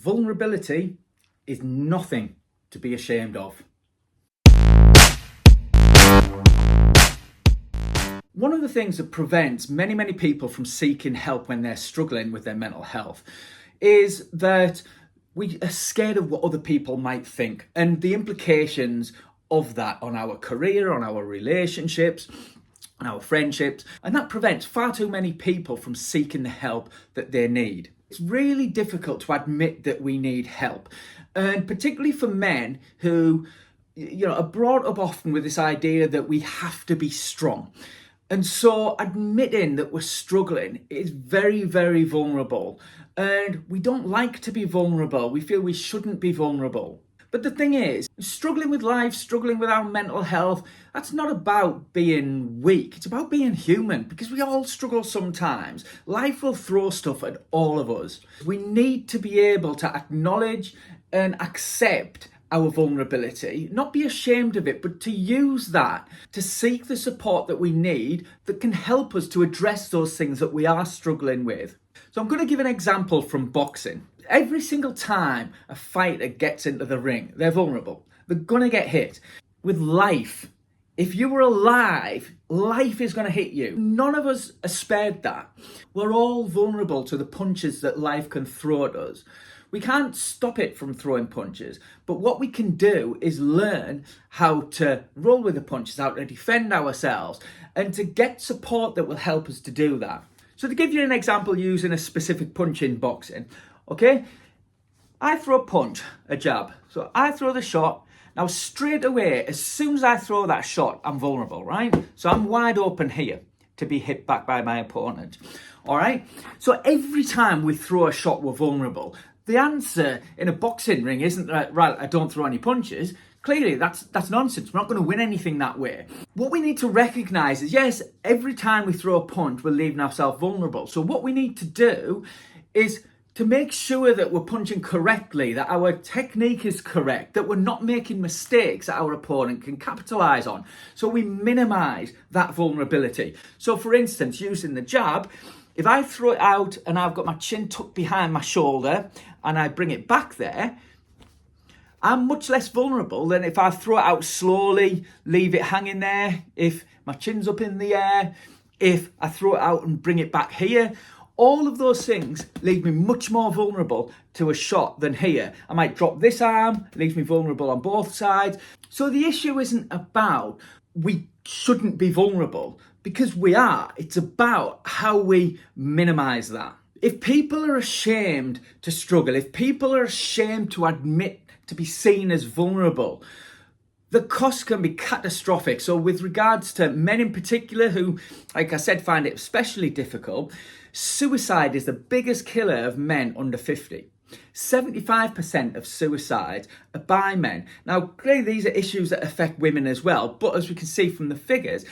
Vulnerability is nothing to be ashamed of. One of the things that prevents many people from seeking help when they're struggling with their mental health is that we are scared of what other people might think and the implications of that on our career, on our relationships, on our friendships, and that prevents far too many people from seeking the help that they need. It's really difficult to admit that we need help, and particularly for men who, are brought up often with this idea that we have to be strong. And so admitting that we're struggling is very vulnerable, and we don't like to be vulnerable. We feel we shouldn't be vulnerable. But the thing is, struggling with life, struggling with our mental health, that's not about being weak. It's about being human, because we all struggle sometimes. Life will throw stuff at all of us. We need to be able to acknowledge and accept our vulnerability, not be ashamed of it, but to use that to seek the support that we need that can help us to address those things that we are struggling with. So I'm going to give an example from boxing. Every single time a fighter gets into the ring, they're vulnerable. They're going to get hit. With life, if you were alive, life is going to hit you. None of us are spared that. We're all vulnerable to the punches that life can throw at us. We can't stop it from throwing punches, but what we can do is learn how to roll with the punches, how to defend ourselves, and to get support that will help us to do that. So to give you an example using a specific punch in boxing, okay? I throw a punch, a jab. So I throw the shot. Now straight away, as soon as I throw that shot, I'm vulnerable, right? So I'm wide open here to be hit back by my opponent, all right? So every time we throw a shot, we're vulnerable. The answer in a boxing ring isn't that, right, I don't throw any punches. Clearly, that's nonsense. We're not going to win anything that way. What we need to recognise is, yes, every time we throw a punch, we're leaving ourselves vulnerable. So what we need to do is to make sure that we're punching correctly, that our technique is correct, that we're not making mistakes that our opponent can capitalise on. So we minimise that vulnerability. So for instance, using the jab, if I throw it out and I've got my chin tucked behind my shoulder and I bring it back there, I'm much less vulnerable than if I throw it out slowly, leave it hanging there, if my chin's up in the air, if I throw it out and bring it back here. All of those things leave me much more vulnerable to a shot than here. I might drop this arm, leaves me vulnerable on both sides. So the issue isn't about we shouldn't be vulnerable, because we are. It's about how we minimise that. If people are ashamed to struggle, if people are ashamed to admit to be seen as vulnerable, the cost can be catastrophic. So with regards to men in particular who, like I said, find it especially difficult, suicide is the biggest killer of men under 50. 75% of suicides are by men. Now, clearly these are issues that affect women as well, but as we can see from the figures,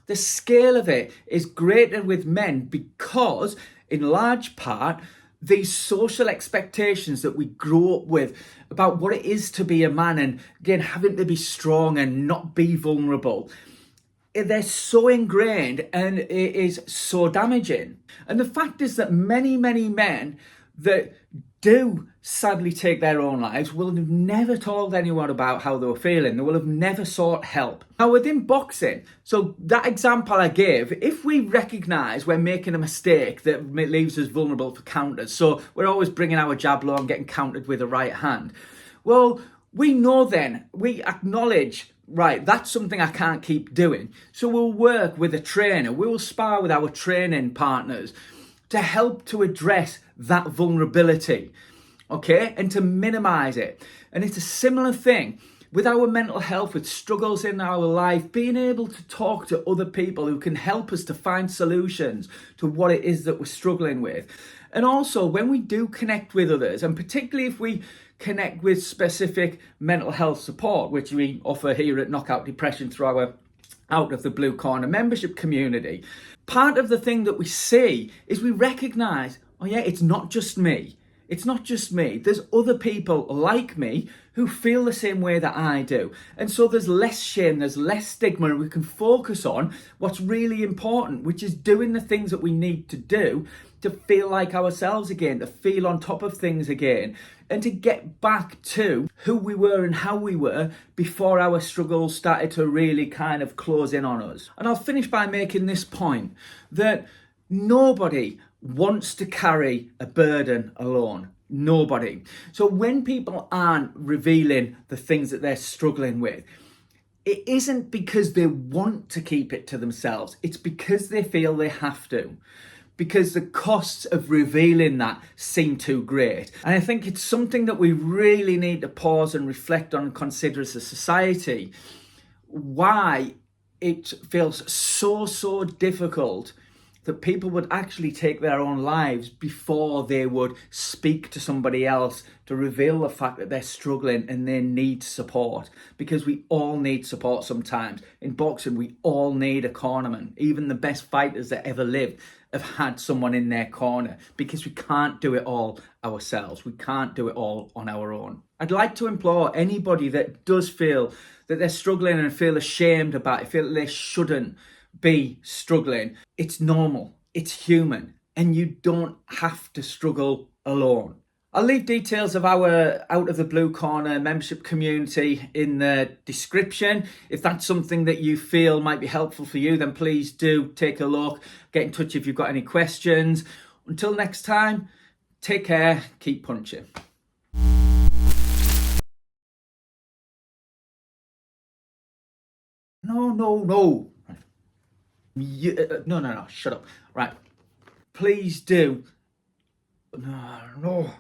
the scale of it is greater with men because, in large part, these social expectations that we grow up with about what it is to be a man, and again, having to be strong and not be vulnerable, they're so ingrained and it is so damaging. And the fact is that many men that do sadly take their own lives will have never told anyone about how they were feeling. They will have never sought help. Now within boxing, so that example I gave, if we recognise we're making a mistake that leaves us vulnerable for counters, so we're always bringing our jab low and getting countered with a right hand, well, we know then, we acknowledge, right, that's something I can't keep doing. So we'll work with a trainer, we'll spar with our training partners to help to address that vulnerability, okay, and to minimise it. And it's a similar thing with our mental health, with struggles in our life, being able to talk to other people who can help us to find solutions to what it is that we're struggling with. And also when we do connect with others, and particularly if we connect with specific mental health support, which we offer here at Knockout Depression through our Out of the Blue Corner membership community, part of the thing that we see is we recognise, oh yeah, it's not just me. It's not just me. There's other people like me who feel the same way that I do. And so there's less shame, there's less stigma, and we can focus on what's really important, which is doing the things that we need to do to feel like ourselves again, to feel on top of things again, and to get back to who we were and how we were before our struggles started to really kind of close in on us. And I'll finish by making this point that nobody wants to carry a burden alone. Nobody. So when people aren't revealing the things that they're struggling with, it isn't because they want to keep it to themselves. It's because they feel they have to. Because the costs of revealing that seem too great. And I think it's something that we really need to pause and reflect on and consider as a society. Why it feels so difficult that people would actually take their own lives before they would speak to somebody else to reveal the fact that they're struggling and they need support. Because we all need support sometimes. In boxing, we all need a cornerman. Even the best fighters that ever lived have had someone in their corner, because we can't do it all ourselves. We can't do it all on our own. I'd like to implore anybody that does feel that they're struggling and feel ashamed about it, feel that they shouldn't be struggling. It's normal, it's human, and you don't have to struggle alone. I'll leave details of our Out of the Blue Corner membership community in the description. If that's something that you feel might be helpful for you, then please do take a look. Get in touch if you've got any questions. Until next time, take care, keep punching. No. No, shut up. Right. Please do. No.